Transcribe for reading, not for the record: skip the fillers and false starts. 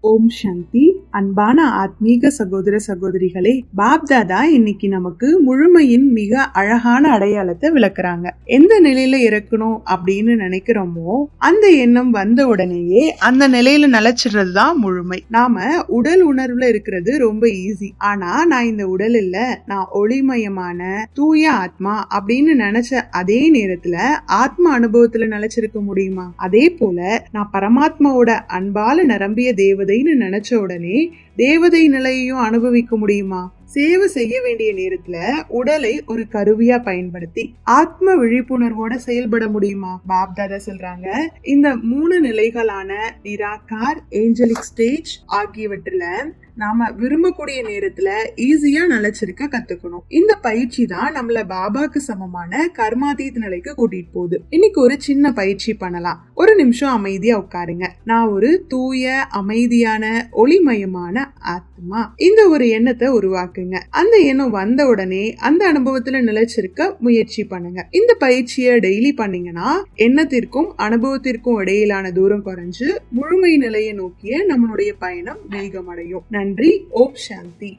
ஓம் சாந்தி. அன்பான ஆத்மீக சகோதர சகோதரிகளே, பாப்தாதா இன்னைக்கு நமக்கு முழுமையின் மிக அழகான அடையாளத்தை விளக்குறாங்க. எந்த நிலையில இருக்கணும் அப்படின்னு நினைக்கிறோமோ அந்த எண்ணம் வந்த உடனேயே அந்த நிலையில நிலைச்சிடுறது தான் முழுமை. நாம உடல் உணர்வுல இருக்கிறது ரொம்ப ஈஸி. ஆனா நான் இந்த உடல் இல்ல, நான் ஒளிமயமான தூய ஆத்மா அப்படின்னு நினைச்ச அதே நேரத்துல ஆத்ம அனுபவத்துல நிலைச்சிருக்க முடியுமா? அதே போல நான் பரமாத்மாவோட அன்பால நிரம்பிய தேவதைன்னு நினைச்ச உடனே தேவதை நிலையையும் அனுபவிக்க முடியுமா? சேவை செய்ய வேண்டிய நேரத்துல உடலை ஒரு கருவியா பயன்படுத்தி ஆத்ம விழிப்புணர்வோட செயல்பட முடியுமா? பாப்தாதா சொல்றாங்க, இந்த 3 நிலைகளான நிராகார், ஏஞ்சலிக் ஸ்டேஜ் ஆகியவற்றுல நாம விரும்பக்கூடிய நேரத்துல ஈஸியா நிலைச்சிருக்க கத்துக்கணும். இந்த பயிற்சி தான் நம்மள பாபாக்கு சமமான கர்மாதீத் நிலைக்கு கூட்டிட்டு போகுது. இன்னைக்கு ஒரு சின்ன பயிற்சி பண்ணலாம். ஒரு நிமிஷம் அமைதியா உட்காருங்க. நான் ஒரு தூய அமைதியான ஒளிமயமான ஆத்மா, இந்த ஒரு எண்ணத்தை உருவாக்குங்க. அந்த எண்ணம் வந்த உடனே அந்த அனுபவத்துல நிலைச்சிருக்க முயற்சி பண்ணுங்க. இந்த பயிற்சியை டெய்லி பண்ணீங்கன்னா எண்ணத்திற்கும் அனுபவத்திற்கும் இடையிலான தூரம் குறைஞ்சு முழுமை நிலையை நோக்கிய நம்மளுடைய பயணம் வேகமடையும். நன்றி. ஓம் சாந்தி.